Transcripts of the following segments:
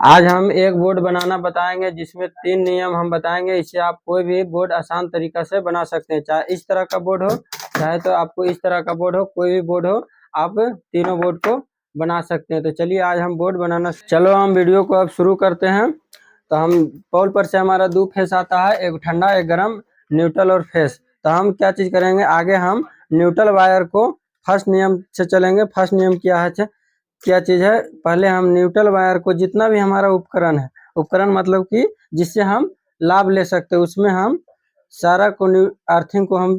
आज हम एक बोर्ड बनाना बताएंगे जिसमें 3 नियम हम बताएंगे। इससे आप कोई भी बोर्ड आसान तरीका से बना सकते हैं। चाहे इस तरह का बोर्ड हो, चाहे तो आपको इस तरह का बोर्ड हो, कोई भी बोर्ड हो, आप तीनों बोर्ड को बना सकते हैं। तो चलिए आज हम बोर्ड बनाना, चलो हम वीडियो को अब शुरू करते हैं। तो हम पोल पर से हमारा 2 फेस आता है, एक ठंडा एक गर्म, न्यूट्रल और फेस। तो हम क्या चीज करेंगे, आगे हम न्यूट्रल वायर को फर्स्ट नियम से चलेंगे। फर्स्ट नियम क्या चीज है, पहले हम न्यूट्रल वायर को, जितना भी हमारा उपकरण है, उपकरण मतलब कि जिससे हम लाभ ले सकते हैं, उसमें हम सारा को अर्थिंग को हम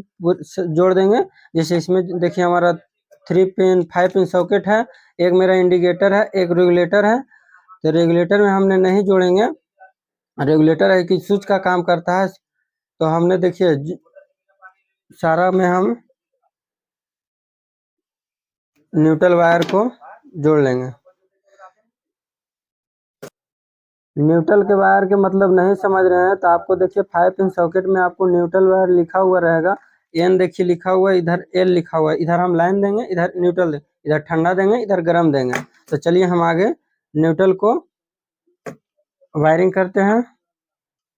जोड़ देंगे। जैसे इसमें देखिए हमारा 3 पिन 5 पिन सॉकेट है, एक मेरा इंडिकेटर है, एक रेगुलेटर है। तो रेगुलेटर में हमने नहीं जोड़ेंगे, रेगुलेटर है कि स्विच का काम करता है। तो हमने देखिए सारा में हम न्यूट्रल वायर को जोड़ लेंगे। न्यूट्रल के वायर के मतलब नहीं समझ रहे हैं तो आपको देखिए 5 पिन सॉकेट में आपको न्यूट्रल वायर लिखा हुआ रहेगा। एन देखिए लिखा हुआ है, इधर एल लिखा हुआ है। इधर हम लाइन देंगे, इधर न्यूट्रल देंगे, इधर ठंडा देंगे, इधर गर्म देंगे। तो चलिए हम आगे न्यूट्रल को वायरिंग करते हैं।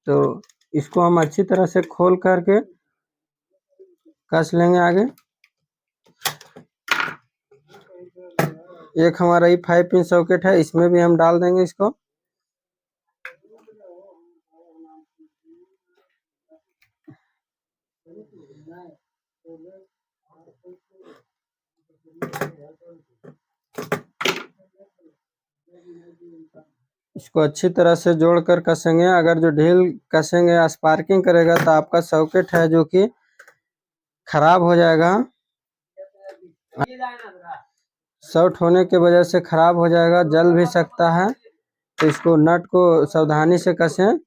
तो इसको हम अच्छी तरह से खोल करके कस लेंगे आगे। एक हमारा ये 5 पिन सॉकेट है, इसमें भी हम डाल देंगे इसको। इसको अच्छी तरह से जोड़कर कसेंगे। अगर जो ढील कसेंगे या स्पार्किंग करेगा तो आपका सॉकेट है जो कि खराब हो जाएगा। शॉर्ट होने की वजह से खराब हो जाएगा, जल भी सकता है। तो इसको नट को सावधानी से कसें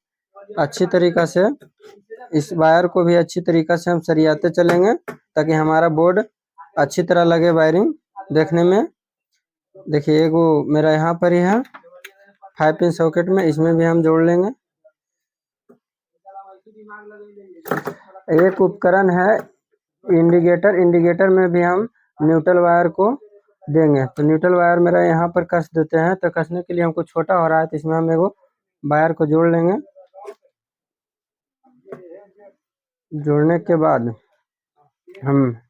अच्छी तरीका से। इस वायर को भी अच्छी तरीका से हम सरियाते चलेंगे ताकि हमारा बोर्ड अच्छी तरह लगे वायरिंग देखने में। देखिए एक वो मेरा यहाँ पर ही है 5 पिन सॉकेट में, इसमें भी हम जोड़ लेंगे। एक उपकरण है इंडिकेटर, इंडिकेटर में भी हम न्यूट्रल वायर को देंगे। तो न्यूट्रल वायर मेरा यहाँ पर कस देते हैं। तो कसने के लिए हमको छोटा हो रहा है, तो इसमें हम एगो वायर को जोड़ लेंगे। जोड़ने के बाद हम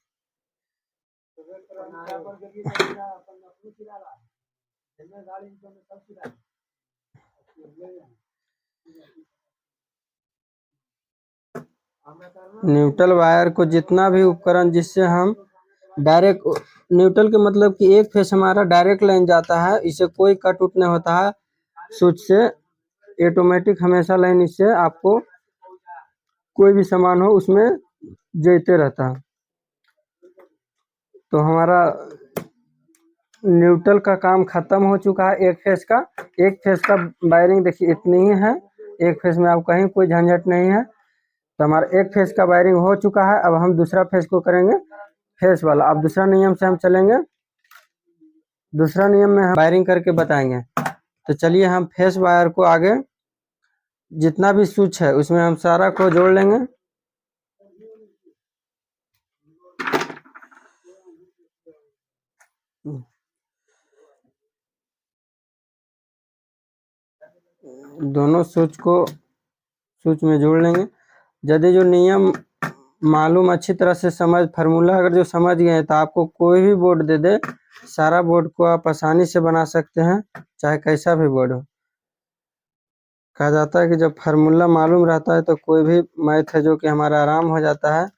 न्यूट्रल वायर को, जितना भी उपकरण जिससे हम डायरेक्ट, न्यूट्रल के मतलब कि एक फेस हमारा डायरेक्ट लाइन जाता है, इसे कोई कट उट नहीं होता है स्विच से, ऑटोमेटिक हमेशा लाइन इससे आपको कोई भी सामान हो उसमें जोड़ते रहता है। तो हमारा न्यूट्रल का काम खत्म हो चुका है। एक फेस का वायरिंग देखिए इतनी ही है। एक फेस में आप कहीं कोई झंझट नहीं है। तो हमारा एक फेस का वायरिंग हो चुका है। अब हम दूसरा फेस को करेंगे फेस वाला। अब दूसरा नियम से हम चलेंगे। दूसरा नियम में हम वायरिंग करके बताएंगे। तो चलिए हम फेस वायर को आगे जितना भी स्विच है उसमें हम सारा को जोड़ लेंगे। दोनों स्विच में जोड़ लेंगे। यदि जो नियम मालूम अच्छी तरह से फार्मूला अगर जो समझ गए तो आपको कोई भी बोर्ड दे दे, सारा बोर्ड को आप आसानी से बना सकते हैं, चाहे कैसा भी बोर्ड हो। कहा जाता है कि जब फार्मूला मालूम रहता है तो कोई भी मैथ है जो कि हमारा आराम हो जाता है।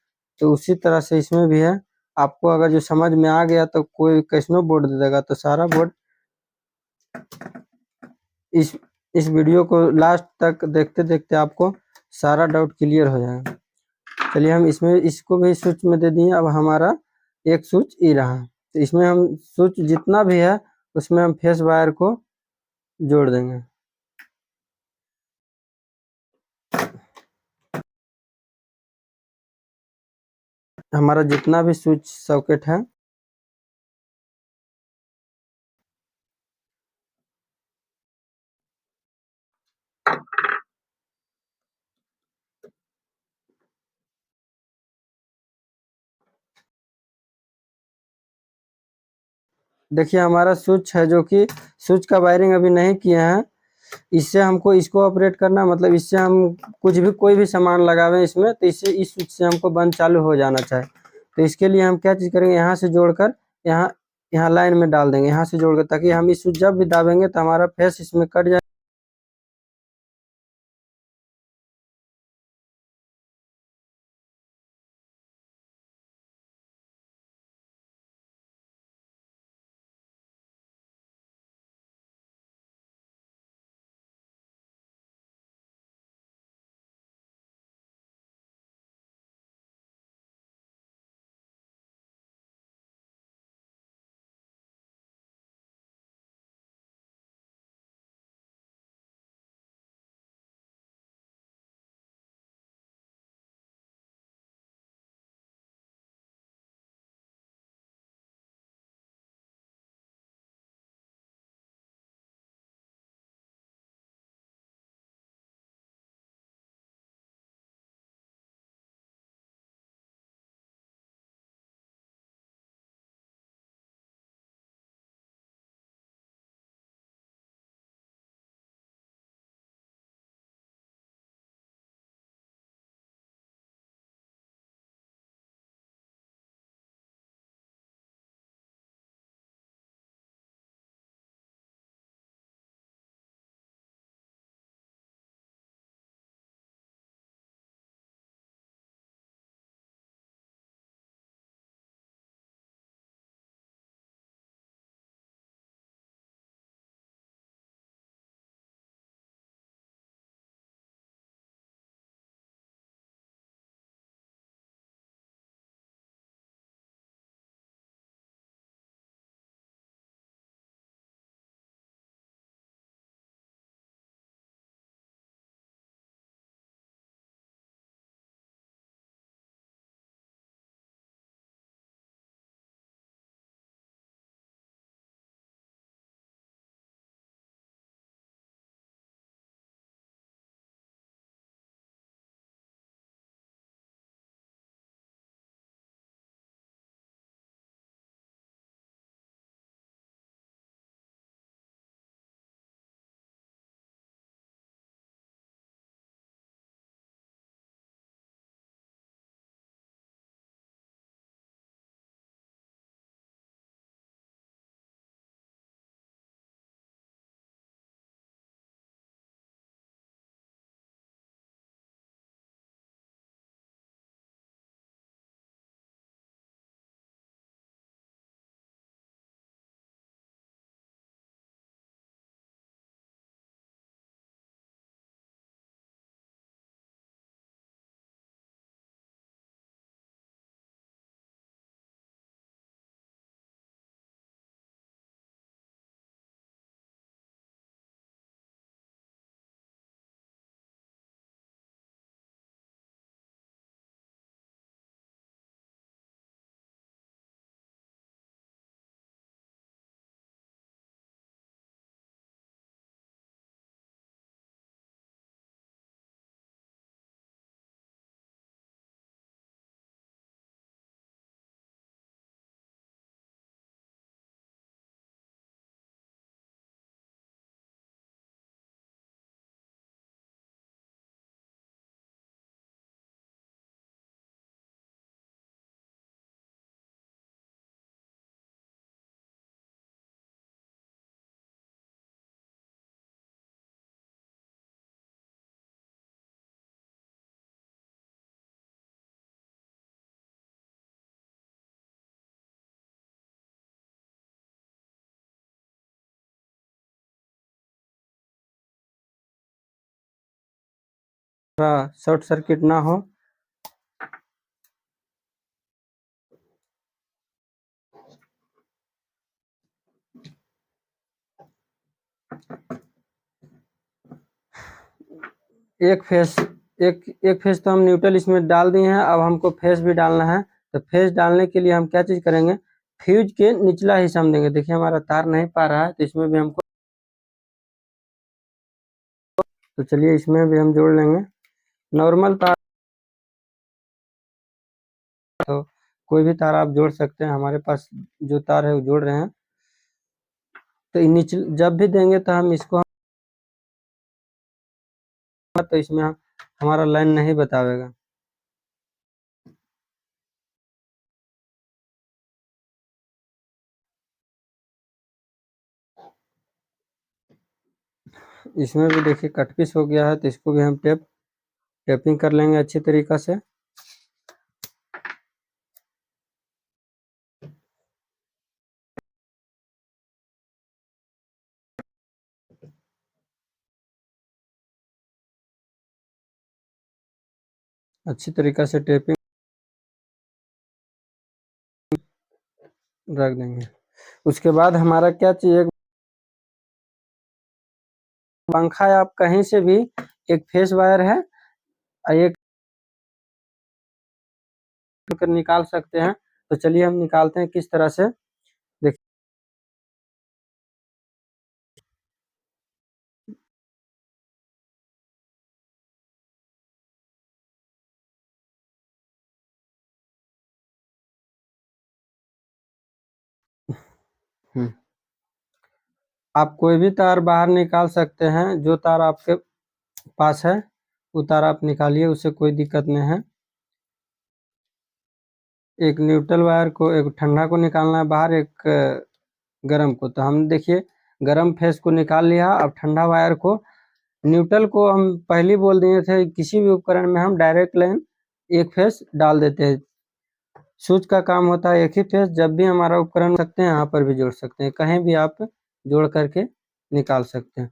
तो उसी तरह से इसमें भी है। आपको अगर जो समझ में आ गया तो कोई कैसनो बोर्ड दे देगा तो सारा बोर्ड। इस वीडियो को लास्ट तक देखते देखते आपको सारा डाउट क्लियर हो जाएगा। चलिए हम इसमें इसको भी स्विच में दे दिए। अब हमारा एक स्विच ई रहा। तो इसमें हम स्विच जितना भी है उसमें हम फेस वायर को जोड़ देंगे। हमारा जितना भी स्विच सॉकेट है, देखिए हमारा स्विच है जो कि स्विच का वायरिंग अभी नहीं किए हैं। इससे हमको इसको ऑपरेट करना, मतलब इससे हम कुछ भी कोई भी सामान लगावें इसमें, तो इससे इस स्विच से हमको बंद चालू हो जाना चाहिए। तो इसके लिए हम क्या चीज़ करेंगे, यहाँ से जोड़कर यहाँ यहाँ लाइन में डाल देंगे, यहाँ से जोड़कर, ताकि हम इस स्विच जब भी दाबेंगे तो हमारा फेस इसमें कट जाए। शॉर्ट सर्किट ना हो। एक फेस एक फेस तो हम न्यूट्रल इसमें डाल दिए हैं, अब हमको फेस भी डालना है। तो फेस डालने के लिए हम क्या चीज़ करेंगे, फ्यूज के निचला हिस्सा हम देंगे। देखिए हमारा तार नहीं पा रहा है, तो इसमें भी हमको, तो चलिए इसमें भी हम जोड़ लेंगे। नॉर्मल तार तो कोई भी तार आप जोड़ सकते हैं, हमारे पास जो तार है वो जोड़ रहे हैं। तो जब भी देंगे तो हम इसको तो इसमें हमारा लाइन नहीं बतावेगा। इसमें भी देखिए कट पीस हो गया है, तो इसको भी हम टेपिंग कर लेंगे अच्छी तरीका से। अच्छी तरीका से टेपिंग रख देंगे। उसके बाद हमारा क्या चाहिए, पंखा है, आप कहीं से भी एक फेस वायर है एक कर निकाल सकते हैं। तो चलिए हम निकालते हैं किस तरह से। देखिए आप कोई भी तार बाहर निकाल सकते हैं, जो तार आपके पास है वो तार आप निकालिए, उससे कोई दिक्कत नहीं है। एक न्यूट्रल वायर को, एक ठंडा को निकालना है बाहर, एक गर्म को। तो हम देखिए गर्म फेस को निकाल लिया। अब ठंडा वायर को, न्यूट्रल को हम पहले बोल दिए थे, किसी भी उपकरण में हम डायरेक्ट लाइन एक फेस डाल देते हैं। स्विच का काम होता है एक ही फेस। जब भी हमारा उपकरण सकते हैं, यहाँ पर भी जोड़ सकते हैं, कहीं भी आप जोड़ करके निकाल सकते हैं।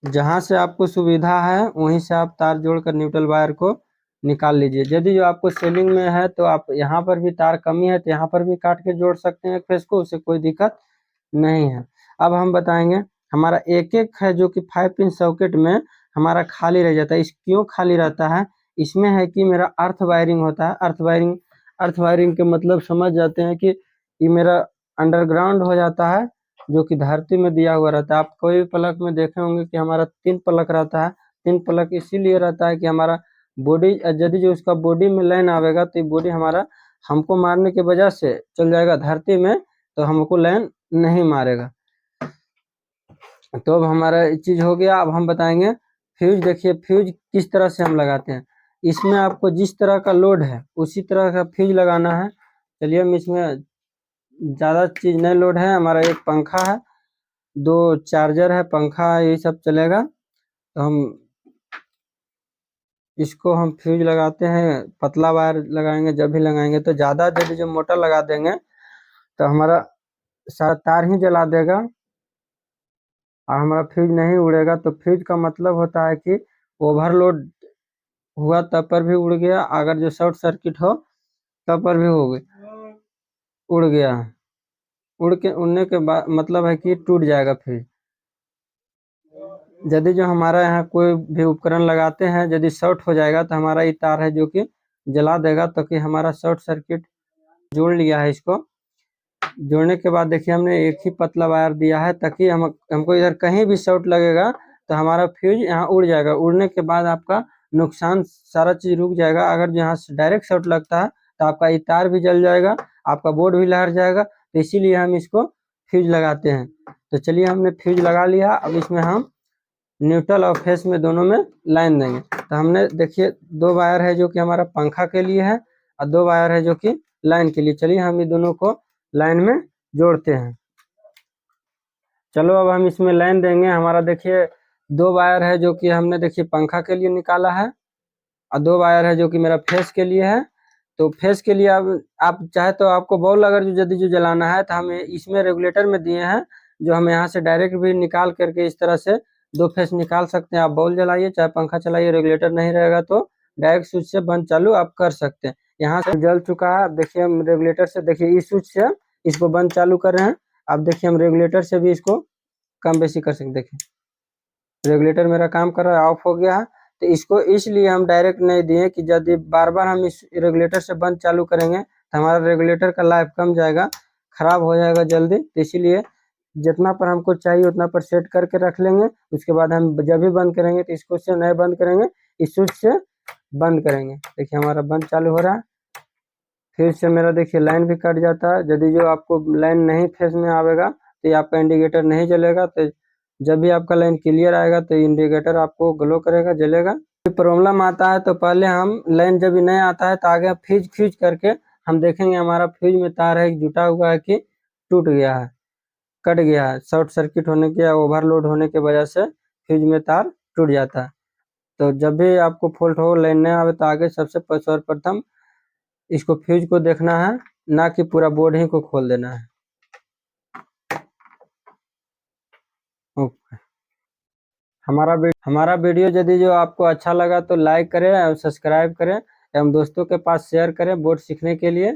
जहाँ से आपको सुविधा है वहीं से आप तार जोड़कर न्यूट्रल वायर को निकाल लीजिए। यदि जो आपको सेलिंग में है तो आप यहाँ पर भी तार कमी है तो यहाँ पर भी काट के जोड़ सकते हैं एक फेस को, उससे कोई दिक्कत नहीं है। अब हम बताएंगे, हमारा एक एक है जो कि 5 पिन सॉकेट में हमारा खाली रह जाता है। इस क्यों खाली रहता है, इसमें है कि मेरा अर्थ वायरिंग होता है। अर्थ वायरिंग के मतलब समझ जाते हैं कि ये मेरा अंडरग्राउंड हो जाता है, जो कि धरती में दिया हुआ रहता है। आप कोई भी प्लग में देखे होंगे कि हमारा 3 प्लग रहता है। 3 प्लग इसीलिए रहता है कि हमारा बॉडी, यदि जो उसका बॉडी में लाइन आवेगा तो ये बॉडी हमारा हमको मारने के वजह से चल जाएगा धरती में, तो हमको लाइन नहीं मारेगा। तो अब हमारा ये चीज हो गया। अब हम बताएंगे फ्यूज। देखिए फ्यूज किस तरह से हम लगाते हैं। इसमें आपको जिस तरह का लोड है उसी तरह का फ्यूज लगाना है। चलिए हम इसमें ज़्यादा चीज़ नहीं लोड है, हमारा एक पंखा है, 2 चार्जर है, पंखा है, यही सब चलेगा। तो हम इसको हम फ्यूज लगाते हैं, पतला वायर लगाएंगे। जब भी लगाएंगे तो ज़्यादा यदि जो मोटा लगा देंगे तो हमारा सारा तार ही जला देगा और हमारा फ्यूज नहीं उड़ेगा। तो फ्यूज का मतलब होता है कि ओवरलोड हुआ तब पर भी उड़ गया, अगर जो शॉर्ट सर्किट हो तब पर भी हो गया, उड़ गया। उड़ने के बाद मतलब है कि टूट जाएगा फ्यूज। यदि जो हमारा यहाँ कोई भी उपकरण लगाते हैं, यदि शॉर्ट हो जाएगा तो हमारा ये तार है जो कि जला देगा। तो कि हमारा शॉर्ट सर्किट जोड़ लिया है। इसको जोड़ने के बाद देखिए हमने एक ही पतला वायर दिया है, ताकि हमको इधर कहीं भी शॉर्ट लगेगा तो हमारा फ्यूज यहाँ उड़ जाएगा। उड़ने के बाद आपका नुकसान सारा चीज रुक जाएगा। अगर यहाँ से डायरेक्ट शॉर्ट लगता है तो आपका ये तार भी जल जाएगा, आपका बोर्ड भी लहर जाएगा। तो इसीलिए हम इसको फ्यूज लगाते हैं। तो चलिए हमने फ्यूज लगा लिया। अब इसमें हम न्यूट्रल और फेस में दोनों में लाइन देंगे। तो हमने देखिए 2 वायर है जो कि हमारा पंखा के लिए है और 2 वायर है जो कि लाइन के लिए। चलिए हम ये दोनों को लाइन में जोड़ते हैं। चलो अब हम इसमें लाइन देंगे। हमारा देखिए 2 वायर है जो कि हमने देखिए पंखा के लिए निकाला है और 2 वायर है जो कि मेरा फेस के लिए है। तो फेस के लिए अब आप चाहे तो आपको बॉल अगर जो यदि जो जलाना है तो हमें इसमें रेगुलेटर में दिए हैं, जो हम यहाँ से डायरेक्ट भी निकाल करके इस तरह से 2 फेस निकाल सकते हैं। आप बॉल जलाइए चाहे पंखा चलाइए, रेगुलेटर नहीं रहेगा तो डायरेक्ट स्विच से बंद चालू आप कर सकते हैं। यहाँ से जल चुका है। देखिए हम रेगुलेटर से, देखिए इस स्विच से इसको बंद चालू कर रहे हैं। अब देखिए हम रेगुलेटर से भी इसको कम बेसी कर सकते हैं। देखिए रेगुलेटर मेरा काम कर रहा है, ऑफ हो गया है। तो इसको इसलिए हम डायरेक्ट नहीं दिए कि यदि बार बार हम इस रेगुलेटर से बंद चालू करेंगे तो हमारा रेगुलेटर का लाइफ कम जाएगा, खराब हो जाएगा जल्दी। तो इसीलिए जितना पर हमको चाहिए उतना पर सेट करके रख लेंगे। उसके बाद हम जब भी बंद करेंगे तो इसको से नहीं बंद करेंगे, इस स्विच से बंद करेंगे। देखिए हमारा बंद चालू हो रहा है। फिर से मेरा देखिए लाइन भी कट जाता है। यदि जो आपको लाइन नहीं फेस में आवेगा तो ये आपका इंडिकेटर नहीं जलेगा। तो जब भी आपका लाइन क्लियर आएगा तो इंडिकेटर आपको ग्लो करेगा, जलेगा। प्रॉब्लम आता है तो पहले हम लाइन जब भी नहीं आता है तो आगे फ्यूज फ्यूज करके हम देखेंगे हमारा फ्यूज में तार है जुटा हुआ है कि टूट गया है, कट गया है। शॉर्ट सर्किट होने के या ओवरलोड होने की वजह से फ्यूज में तार टूट जाता है। तो जब भी आपको फॉल्ट हो, लाइन नहीं आवे, तो आगे सबसे सर्वप्रथम इसको फ्यूज को देखना है, ना कि पूरा बोर्ड ही को खोल देना है। ओके। हमारा वीडियो यदि जो आपको अच्छा लगा तो लाइक करें और सब्सक्राइब करें एवं दोस्तों के पास शेयर करें बोर्ड सीखने के लिए।